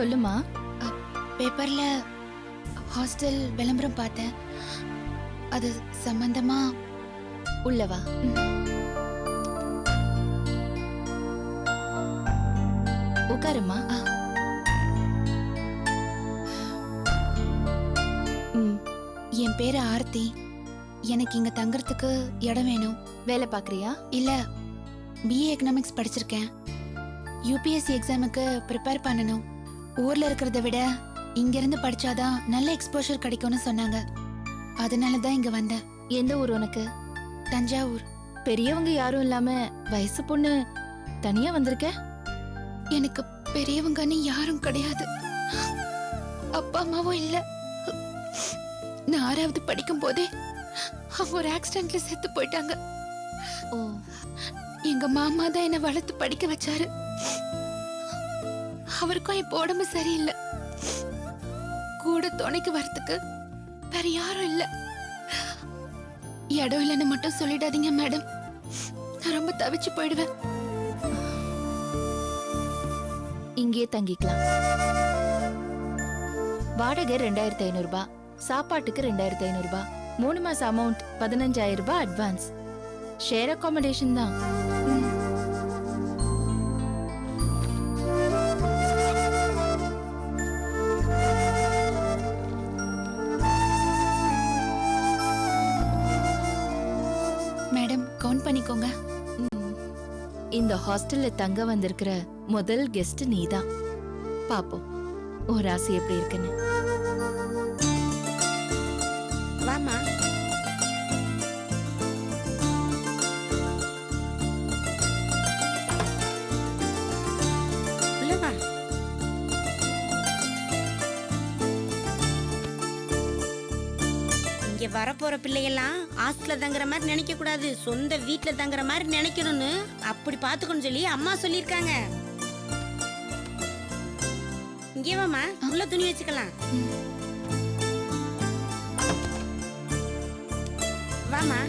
சொல்லுமா. பேப்பர்ல ஹாஸ்டல் விளம்பரம் பார்த்தேன். அது சம்பந்தமா உள்ளவா. உட்காருமா. என் பேரு ஆர்த்தி. எனக்கு இங்க தங்கறதுக்கு இடம் வேணும். வேலை பாக்குறியா? இல்ல, பிஏ எக்கனாமிக்ஸ் படிச்சிருக்கேன். யூபிஎஸ்சி எக்ஸாமுக்கு ப்ரிப்பேர் பண்ணணும். ஊர்ல இருக்கிறத விட இங்க இருந்து படிச்சாதான் நல்ல எக்ஸ்போஷர் கிடைக்கும்னு சொன்னாங்க. அதனாலதான் இங்க வந்தேன். எந்த ஊர் உனக்கு? தஞ்சாவூர். பெரியவங்க யாரும் இல்லாம வயசு பொண்ணு தனியா வந்திருக்க? எனக்கு பெரியவங்கன்னு யாரும் கிடையாது. அப்பா அம்மாவும் இல்ல. நான் 6வது படிக்கும் போதே அவங்க ஒரு ஆக்சிடென்ட்ல செத்து போயிட்டாங்க. ஓ. எங்க மாமா தான் என்ன வளர்த்து படிக்க வச்சாரு. அவருக்கும் இப்ப உடம்பு சரியில்லை. கூட துணைக்கு வரத்துக்கு வேற யாரும் இல்ல. இடம் இல்லைன்னு மட்டும் சொல்லிடாதீங்க மேடம். நான் ரொம்ப தவிச்சு போயிடுவேன். இங்கே தங்கிக்கலாம். வாடகை 2500 ரூபாய், சாப்பாட்டுக்கு 2500 ரூபாய், 3 மாச அமௌண்ட் 15000 ரூபாய் அட்வான்ஸ். ஷேர் அகாமடேஷன் தான். மேடம் கவுண்ட் பண்ணிக்கோங்க. இந்த ஹாஸ்டல்ல தங்க வந்திருக்கிற முதல் கெஸ்ட் நீதான். பாப்போம் ஒரு ராசி எப்படி இருக்குன்னு. வாமா. உள்ள வா. இங்க வரப்போற பிள்ளையெல்லாம் ஹாஸ்டல்ல தங்குற மாதிரி நினைக்க கூடாது, சொந்த வீட்டுல தங்குற மாதிரி நினைக்கணும்னு அப்படி பாத்துக்கணும் சொல்லி அம்மா சொல்லிருக்காங்க. இங்கே வாமா, உள்ள துணி வச்சுக்கலாம். வாமா.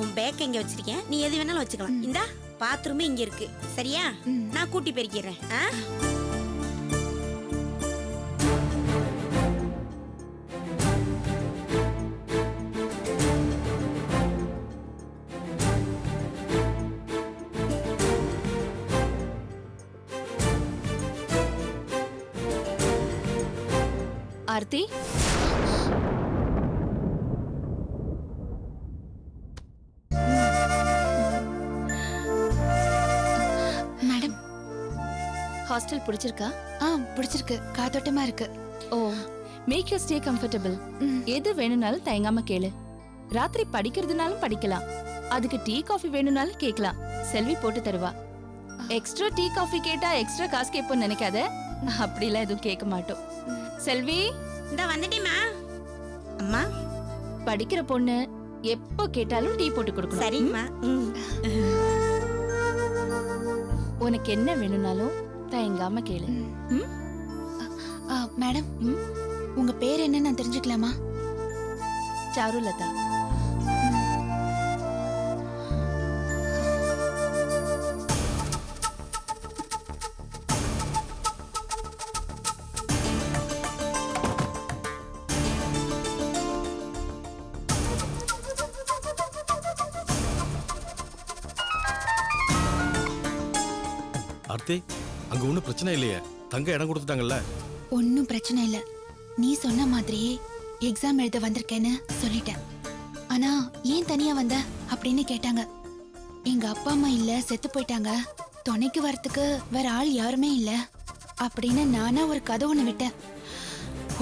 உன் பேக் எங்க வச்சிருக்கேன், நீ எது வேணாலும் வச்சுக்கலாம். இந்தா பாத்ரூம் இங்க இருக்கு, சரியா? நான் கூட்டி பெருக்கிறேன். ஆர்த்தி, மேடம் ஹாஸ்டல் பிடிச்சிருக்கா? பிடிச்சிருக்கு. காத்தோட்டமா இருக்கு. ஓ, மேக் யூ ஸ்டே கம்ஃபர்டபிள். எது வேணும்னாலும் தயங்காம கேளு. ராத்திரி படிக்கிறதுனாலும் படிக்கலாம். அதுக்கு டீ காஃபி வேணும்னாலும் கேட்கலாம். செல்வி போட்டு தருவா. எக்ஸ்ட்ரா டீ காஃபி கேட்டா எக்ஸ்ட்ரா காசு கேட்போம்னு நினைக்காத. அப்படிலாம் எதுவும் கேட்க மாட்டோம். செல்வி, இந்த வந்துட்டேமா. அம்மா, படிக்கிற பொண்ணு எப்போ கேட்டாலும் டீ போட்டு கொடுக்கணும். சரிம்மா. உனக்கு என்ன வேணும்னாலும் தயங்காம கேளு. மேடம் உங்க பேர் என்ன நான் தெரிஞ்சுக்கலாமா? சாருலதா. ஆர்த்தி, அங்க ஒன்னும் பிரச்சனை இல்லையே? தங்க இடம் கொடுத்துட்டாங்கல்ல? ஒன்னும் பிரச்சனை இல்ல. நீ சொன்ன மாதிரியே எக்ஸாம் எழுத வந்திருக்கேன்னு சொல்லிட்டேன். ஆனா ஏன் தனியா வந்த அப்படின்னு கேட்டாங்க. எங்க அப்பா அம்மா இல்ல, செத்து போயிட்டாங்க. துணைக்கு வரத்துக்கு வேற ஆள் யாருமே இல்ல அப்படின்னு நானா ஒரு கதை ஒண்ணு விட்டேன்.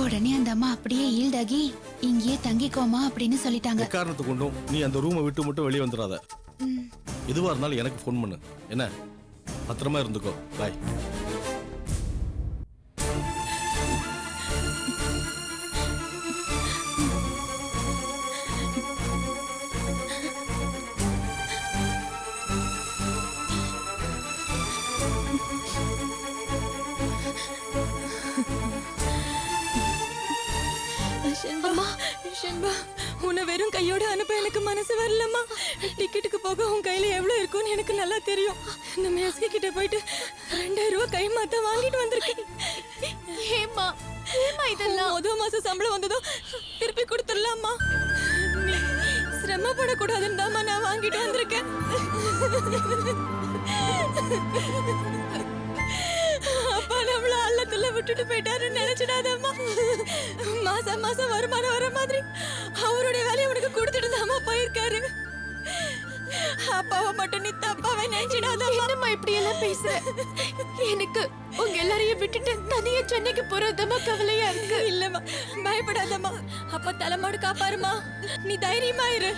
உடனே அந்த அம்மா அப்படியே ஈல்டாகி இங்கேயே தங்கிக்கோமா அப்படின்னு சொல்லிட்டாங்க. காரணத்தை கொண்டும் நீ அந்த ரூமை விட்டு மட்டும் வெளியே வந்துடாத. எதுவா இருந்தாலும் எனக்கு ஃபோன் பண்ணு. என்ன, பத்திரமா இருந்துக்கோ. பாய். உன்னை வெறும் கையோட அனுப்ப எனக்கு மனசு வரலம்மா. டிக்கெட்டுக்கு போக உன் கையில எவ்வளவு இருக்கும்னு எனக்கு நல்லா தெரியும். நம்ம எஸ்கே கிட்ட போயிட்டு 2000 ரூபாய் கை மாத்த வாங்கிட்டு வந்திருக்கேன். ஏமா ஏமா இதெல்லாம்? முதல் மாசம் சம்பளம் வந்ததும் திருப்பி கொடுத்துடலாமா? நீ சிரமப்படக்கூடாதுன்னு தாம்மா நான் வாங்கிட்டு வந்திருக்கேன். அப்பா நம்மள அல்லத்துல விட்டுட்டு போயிட்டாருன்னு நினைச்சிடாதம்மா. மாசம் மாசம் வருமானம் வர மாதிரி அவருடைய வேலையை உனக்கு கொடுத்துட்டு தாம்மா போயிருக்காரு. அப்பாவை மட்டும் நீ தப்பாவே நினைச்சிடாதம்மா. என்னம்மா இப்படி எல்லாம் பேசுற? எனக்கு உங்க எல்லாரையும் விட்டுட்டு தனியா சென்னைக்கு போறதமா கவலையா இருக்கு. இல்லம்மா பயப்படாதம்மா. அப்பா தலைமாடு காப்பாருமா. நீ தைரியமா இரு.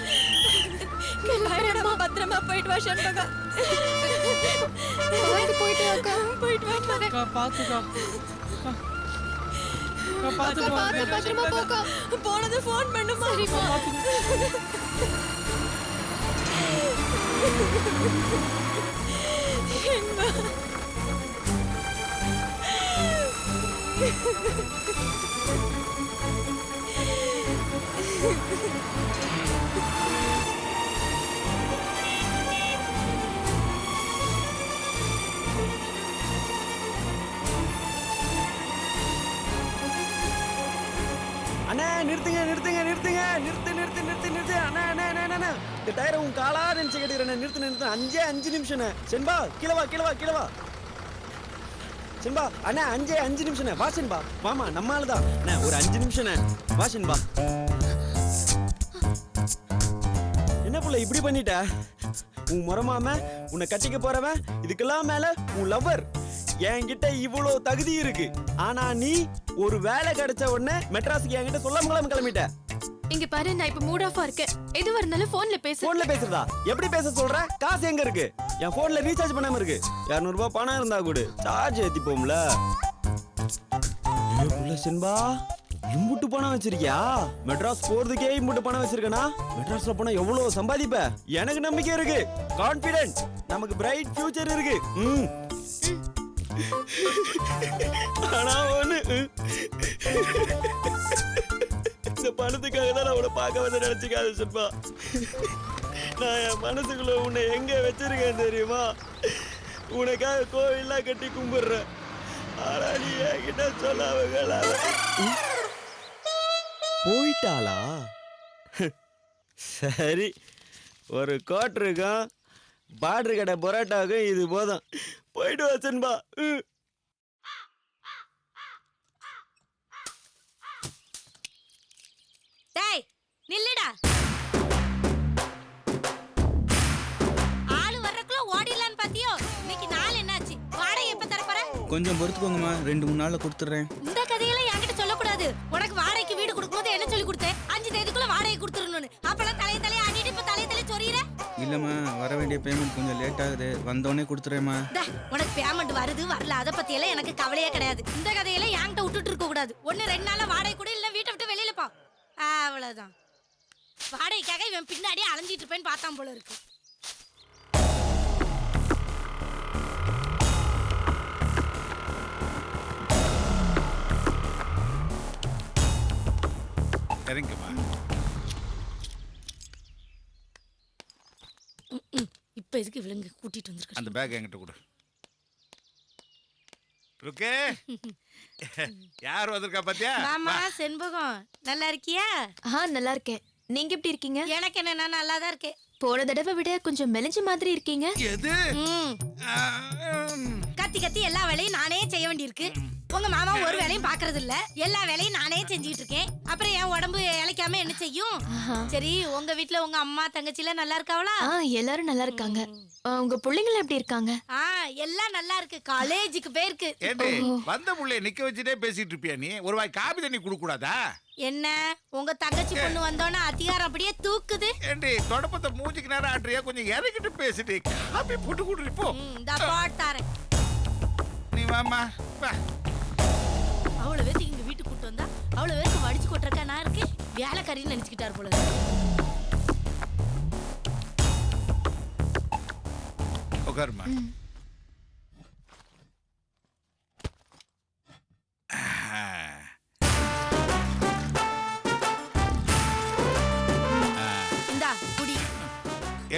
பயப்படாம பத்திரமா போயிட்டு வா சண்முகா. போயிட்டு அக்கா. போயிட்டு வா. அக்கா பாத்துக்கா. அக்கா பாத்துக்கா. பார்த்து பத்திரமா போக்கா. போனது ஃபோன் பண்ணுமா. என்ன அண்ணா நிறுத்துங்க நிறுத்துங்க நிறுத்துங்க நிறுத்து நிறுத்து நிறுத்து நிறுத்து அண்ணா அண்ணா அண்ணா அண்ணா இந்த டயரை உன் காலா நினைச்சு கட்டிடுறேன். நிறுத்து நிறுத்து 5 நிமிஷம் சென்பா கீழே வா கீழே வா கீழே வா சென்பா அண்ணா 5 நிமிஷம் வா சென்பா வாமா நம்மால தான் அண்ணா ஒரு 5 நிமிஷம் வா சென்பா. என்ன புள்ள இப்படி பண்ணிட்ட? உன் முறமாம உன்னை கட்டிக்க போறவன் இதுக்கெல்லாம் மேல உன் லவ்வர். என்கிட்ட இவ்வளவு தகுதி இருக்கு, ஆனா நீ ஒரு வேலை கிடைச்ச உடனே மெட்ராஸுக்கு என்கிட்ட சொல்லாம கிளம்பிட்ட. இங்க பாரு, நான் இப்ப மூட் ஆஃபா இருக்கேன். எதுவா இருந்தாலும் போன்ல பேசு. போன்ல பேசுறதா? எப்படி பேச சொல்ற? காசு எங்க இருக்கு? என் போன்ல ரீசார்ஜ் பண்ணாம இருக்கு. 200 ரூபாய் பணம் இருந்தா கூட சார்ஜ் ஏத்திப்போம்ல. சென்பா இம்புட்டு பணம் வச்சிருக்கியா? மெட்ராஸ் போறதுக்கே இம்புட்டு பணம் வச்சிருக்கனா? மெட்ராஸ்ல போனா எவ்வளவு சம்பாதிப்ப? எனக்கு நம்பிக்கை இருக்கு, கான்பிடென்ட். நமக்கு பிரைட் ஃபியூச்சர் இருக்கு. ஆனா ஒண்ணு, இந்த பணத்துக்காக தான் நான் உன்னை பார்க்க வந்து நினைச்சுக்காத சென்பா. நான் என் மனசுக்குள்ள உன்னை எங்க வச்சிருக்கேன் தெரியுமா? உனக்காக கோவில்லாம் கட்டி கும்பிடுறேன். ஆனா நீ என்கிட்ட சொல்லாம போயிட்டாளா? சரி, ஒரு கோட்டருக்கும் பார்டர் கடை பரோட்டாவுக்கும் இது போதும். போயிட்டு வா சென்பா. டேய் நில்லுடா. ஆளு வர்றக்குள்ள ஓடிடலான்னு பாத்தியோ? இன்னைக்கு நாள் என்னாச்சு? வாடகை எப்ப தரப்போற? கொஞ்சம் பொறுத்துக்கோங்கம்மா, 2-3 நாள்ல கொடுத்துறேன். இந்த கதையெல்லாம் என்கிட்ட சொல்லக்கூடாது. உனக்கு வாடகைக்கு வீடு கொடுக்கும்போது என்ன சொல்லி கொடுத்தேன்? 5 தேதிக்குள்ள வாடகை கொடுத்துடணும்னு. அப்பெல்லாம் தலையை ஆடிட்டு இப்ப தலையை சொறியிற. இல்லம்மா, வர வேண்டிய பேமெண்ட் கொஞ்சம் லேட் ஆகுது, வந்தோடனே கொடுத்துறேம்மா. உனக்கு பேமெண்ட் வருது வரல அதை பத்தி எல்லாம் எனக்கு கவலையே கிடையாது. இந்த கதையெல்லாம் என்கிட்ட விட்டுட்டு இருக்க கூடாது. 1-2 நாள்ல வாடகை கூட இல்ல வீட்டை விட்டு வெளியில போ. அவ்வளவுதான். வாடகைக்காக இவன் பின்னாடியே அலைஞ்சிட்டு இருப்பேன்னு பார்த்தான் போல இருக்கு. சரிங்கம்மா. இப்ப எதுக்கு இவளுங்க கூட்டிட்டு வந்திருக்க? அந்த பேக் என்கிட்ட கொடு. ருக்கே, யார் வந்திருக்கா பாத்தியா? மாமா செண்பகம், நல்லா இருக்கியா? நல்லா இருக்கேன். நீங்க எப்படி இருக்கீங்க? எனக்கு என்ன, நான் நல்லா தான் இருக்கேன். போன தடவை விட கொஞ்சம் மெலிஞ்ச மாதிரி இருக்கீங்க. எது? கத்தி கத்தி எல்லா வேலையும் நானே செய்ய வேண்டியிருக்கு. உங்க மாமா ஒரு வேலையும் பாக்குறது இல்ல, எல்லா வேலையும் நானே செஞ்சுட்டு இருக்கேன். அப்புறம் என் உடம்பு இளைக்காம என்ன செய்யும்? சரி, உங்க வீட்டுல உங்க அம்மா தங்கச்சி எல்லாம் நல்லா இருக்காவளா? எல்லாரும் நல்லா இருக்காங்க. உங்க பிள்ளைங்க எப்படி இருக்காங்க? எல்லாம் நல்லா இருக்கு. காலேஜுக்கு போயிருக்கு. ஏண்டி வந்த புள்ளைய நிக்க வச்சுட்டே பேசிட்டு இருப்பியா நீ? ஒரு வாய் காபி தண்ணி குடுக்க கூடாதா? என்ன உங்க தங்கச்சி பொண்ணு வந்தோன்னா அதிகாரம் அப்படியே தூக்குது. ஏண்டி தொடப்பத்தை மூஞ்சிக்கு நேரம் ஆட்றியா? கொஞ்சம் இறக்கிட்டு பேசிட்டு காபி போட்டு குடுறி போ. இந்த பாட்டாரேன். நீ வாமா வா. அவ்வளவு பேருக்கு இங்க வீட்டுக்கு கூட்டு வந்தா அவ்வளவு பேருக்கு வடிச்சு கொட்டுறக்கா நான் இருக்கு. வேலைக்காரின்னு நினைச்சுக்கிட்டாரு போல. உட்காருமா.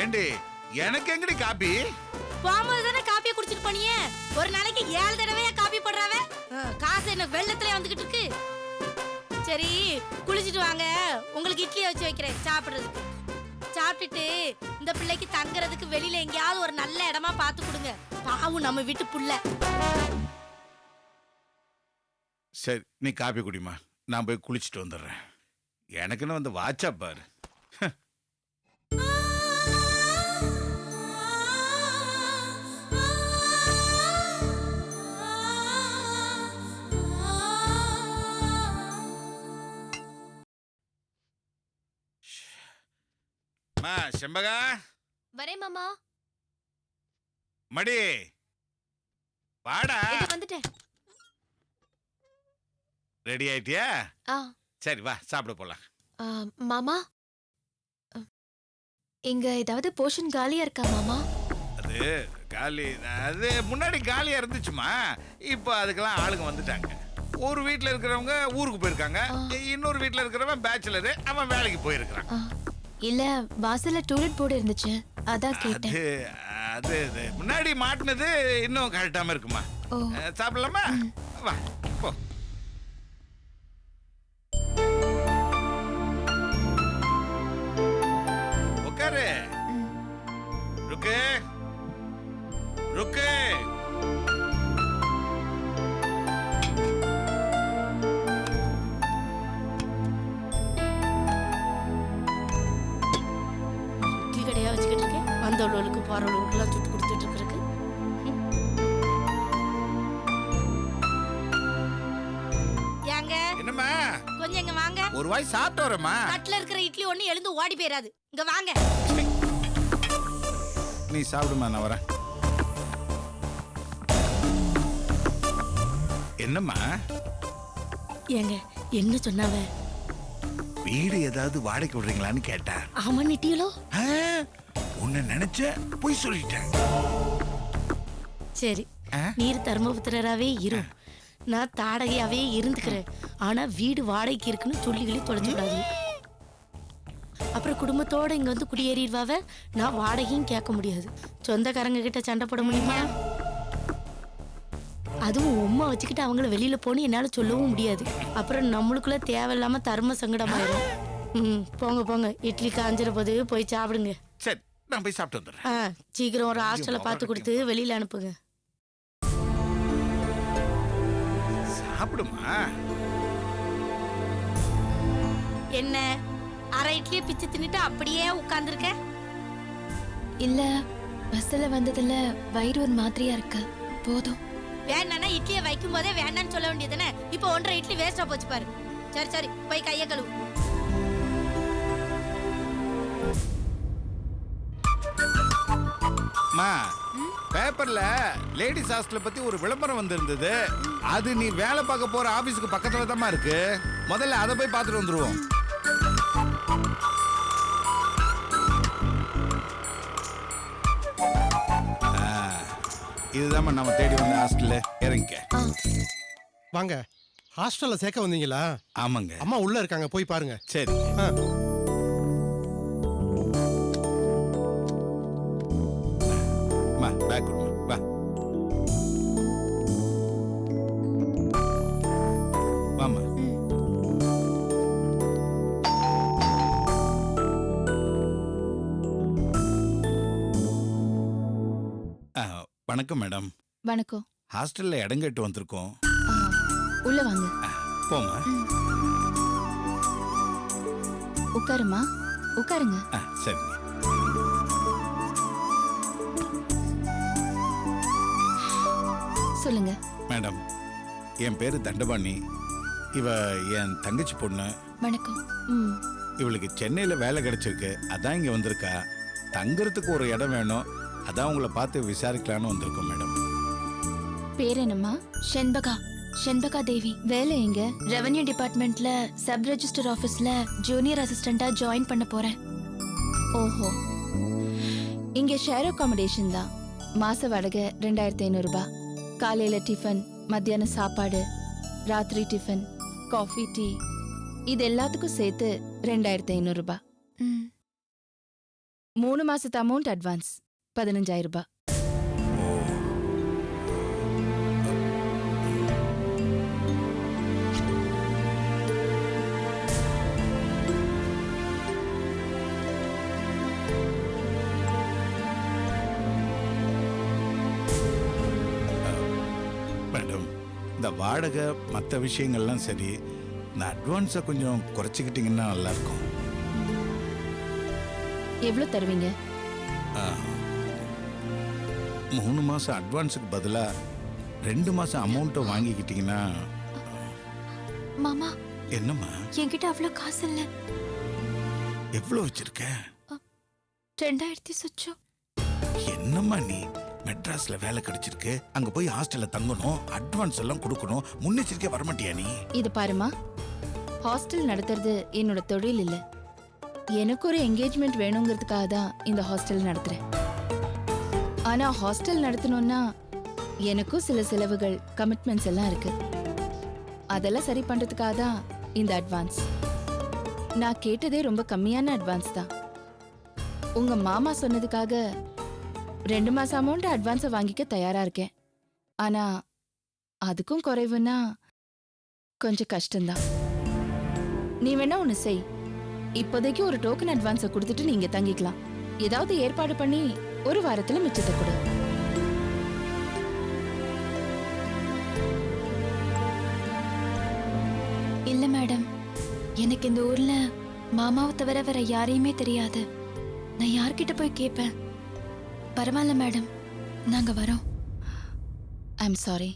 ஏண்டி எனக்கு எங்கடி காப்பி? போகும்போது தானே காப்பியை குடிச்சிட்டு போனியே. ஒரு நாளைக்கு 7 தடவையா காப்பி போடுறாவே. காசு என்ன வெள்ளத்துல வந்துகிட்டு இருக்கு. சரி குளிச்சிட்டு வாங்க, உங்களுக்கு இட்லியை வச்சு வைக்கிறேன் சாப்பிடுறதுக்கு. சாப்பிட்டுட்டு இந்த பிள்ளைக்கு தங்குறதுக்கு வெளியில எங்கேயாவது ஒரு நல்ல இடமா பார்த்து கொடுங்க. பாவும் நம்ம வீட்டு புள்ள. சரி நீ காப்பி குடிமா, நான் போய் குளிச்சுட்டு வந்துடுறேன். எனக்குன்னு வந்து வாட்சா பாரு. செம்பகா வரேன் மாமா. மடி வாடா. வந்துட்டேன். ரெடி ஆயிட்டியா? ஆ சரி வா சாப்பிட போலாம். மாமா, இங்க ஏதாவது போர்ஷன் காலியா இருக்கா மாமா? அது காலி, அது முன்னாடி காலியா இருந்துச்சுமா. இப்போ அதுக்கெல்லாம் ஆளுங்க வந்துட்டாங்க. ஒரு வீட்டில் இருக்கிறவங்க ஊருக்கு போயிருக்காங்க, இன்னொரு வீட்டில் இருக்கிறவன் பேச்சுலரு, அவன் வேலைக்கு போயிருக்கிறான். இல்ல வாசல்ல டூலெட் போர்டு இருந்துச்சு, அதான் கேட்டேன். அது முன்னாடி மாட்டினது இன்னும் கழட்டாம இருக்குமா. சாப்பிடலாமா? வா போ. உட்காரு. ருக்கு ருக்கு. வச்சுக்கிட்டு இருக்கேன். வந்தவர்களுக்கு போறவர்களுக்குலாம் சுட்டு கொடுத்துட்டு இருக்கு. ஏங்க என்னம்மா? கொஞ்சம் இங்க வாங்க. ஒரு வாய் சாப்பிட்டு வரேம்மா. தட்டுல இருக்கிற இட்லி ஒண்ணு எழுந்து ஓடி போயிடாது. இங்க வாங்க. நீ சாப்பிடுமா, நான் வரேன். என்னம்மா? ஏங்க என்ன சொன்னாவ? வீடு ஏதாவது வாடகைக்கு விடுறீங்களான்னு கேட்டா. ஆமா நிட்டியலோ. உன்னை நினைச்ச போய் சொல்லிட்டேன். சரி நீர் தர்மபுத்திரராவே இரு, நான் தாடகையாவே இருந்துக்கிறேன். ஆனா வீடு வாடகைக்கு இருக்குன்னு சொல்லிகளே தொலைஞ்சிடாது. அப்புறம் குடும்பத்தோட இங்க வந்து குடியேறிடுவாவ. நான் வாடகையும் கேட்க முடியாது. சொந்தக்காரங்க கிட்ட சண்டை போட முடியுமா? அதுவும் உம்மா வச்சுக்கிட்டு அவங்கள வெளியில போன்னு என்னால சொல்லவும் முடியாது. அப்புறம் நம்மளுக்குள்ள தேவையில்லாம தர்ம சங்கடமாயிரும். போங்க போங்க, இட்லி காஞ்சிர போது போய் சாப்பிடுங்க. சரி நான் போய் சாப்பிட்டு வந்துடுறேன். சீக்கிரம் ஒரு ஹாஸ்டலை பார்த்து கொடுத்து வெளியில அனுப்புங்க. சாப்பிடுமா. என்ன அரை இட்லியை பிச்சு தின்னுட்டு அப்படியே உட்கார்ந்துருக்க? இல்ல பஸ்ல வந்ததுல வயிறு ஒரு மாதிரியா இருக்கு, போதும். வேணான்னா இட்லியை வைக்கும் போதே வேண்டான்னு சொல்ல வேண்டியதுதானே. இப்போ 1.5 இட்லி வேஸ்டா போச்சு பாரு. சரி சரி போய் கையை கழுவு. பேப்பர்ல லேடிஸ் ஹாஸ்டலை பத்தி ஒரு விளம்பரம் வந்திருந்தது. அது நீ வேலை பார்க்க போற ஆபீஸ்க்கு பக்கத்துல தான் இருக்கு. முதல்ல அதை போய் பார்த்துட்டு வந்துருவோம். இதுதான் நம்ம தேடி வந்த ஹாஸ்டல்ல. இறங்கிக்க. வாங்க. ஹாஸ்டல்ல சேர்க்க வந்தீங்களா? ஆமாங்க. அம்மா உள்ள இருக்காங்க, போய் பாருங்க. சரி. பேக் வா. வாமா. வணக்கம் மேடம். வணக்கம். ஹாஸ்டல்ல இடம் கேட்டு வந்திருக்கோம். உள்ள வாங்க. போமா. உட்காருமா, உட்காருங்க. சரி. சொல்லுங்க மேடம், என் பேரு தண்டபாணி. இவ என் தங்கச்சி பொண்ணு. வணக்கம். இவளுக்கு சென்னையில வேலை கிடைச்சிருக்கு, அதான் இங்க வந்திருக்கா. தங்கறதுக்கு ஒரு இடம் வேணும், அதான் உங்களை பார்த்து விசாரிக்கலான்னு வந்திருக்கோம் மேடம். பேர் என்னம்மா? செண்பகா, செண்பகா தேவி. வேலை எங்க? ரெவென்யூ டிபார்ட்மெண்ட்ல சப் ரெஜிஸ்டர் ஆபீஸ்ல ஜூனியர் அசிஸ்டண்டா ஜாயின் பண்ண போறேன். ஓஹோ, இங்க ஷேர் அகாமடேஷன் தான். மாச வாடகை 2500 ரூபாய். காலையில டிஃபன், மத்தியானம் சாப்பாடு, ராத்திரி டிஃபன், காஃபி, டீ, இது எல்லாத்துக்கும் சேர்த்து 2500 ரூபாய். 3 மாசத்து அமௌண்ட் அட்வான்ஸ் 15,000 ரூபாய். மேடம், இந்த வாடகை மற்ற விஷயங்கள்லாம் சரி, இந்த அட்வான்ஸை கொஞ்சம் குறைச்சிக்கிட்டிங்கன்னா நல்லாயிருக்கும். எவ்வளவு தருவீங்க? 3 மாதம் அட்வான்ஸுக்கு பதிலாக 2 மாதம் அமௌண்ட்டை வாங்கிக்கிட்டிங்கன்னா. மாமா என்னம்மா, என்கிட்ட அவ்வளோ காசு இல்ல. எவ்வளோ வச்சிருக்க? 2000 சுச்சம். என்னம்மா நீ, மெட்ராஸ்ல வேலை கிடைச்சிருக்கு, அங்க போய் ஹாஸ்டல்ல தங்கணும், அட்வான்ஸ் எல்லாம் கொடுக்கணும், முன்னெச்சரிக்கை வரமாட்டியா நீ? இது பாருமா, ஹாஸ்டல் நடத்துறது என்னோட தொழில் இல்ல. எனக்கு ஒரு என்கேஜ்மெண்ட் வேணுங்கிறதுக்காக தான் இந்த ஹாஸ்டல் நடத்துறேன். ஆனா ஹாஸ்டல் நடத்தணும்னா எனக்கும் சில செலவுகள், கமிட்மெண்ட்ஸ் எல்லாம் இருக்கு. அதெல்லாம் சரி பண்றதுக்காக தான் இந்த அட்வான்ஸ். நான் கேட்டதே ரொம்ப கம்மியான அட்வான்ஸ் தான். உங்க மாமா சொன்னதுக்காக 2 மாசம் அமௌண்ட் அட்வான்ஸை வாங்கிக்க தயாரா இருக்கேன். ஆனா அதுக்கும் குறைவுன்னா கொஞ்சம் கஷ்டம்தான். நீ வேணா ஒன்று செய், இப்போதைக்கு ஒரு டோக்கன் அட்வான்ஸை கொடுத்துட்டு நீங்க தங்கிக்கலாம். ஏதாவது ஏற்பாடு பண்ணி 1 வாரத்துல மிச்சத்தை கொடு. இல்ல மேடம், எனக்கு இந்த ஊர்ல மாமாவை தவிர வேற யாரையுமே தெரியாது. நான் யார்கிட்ட போய் கேட்பேன்? பரவாயில்ல மேடம், நாங்க வரோம். I'm sorry.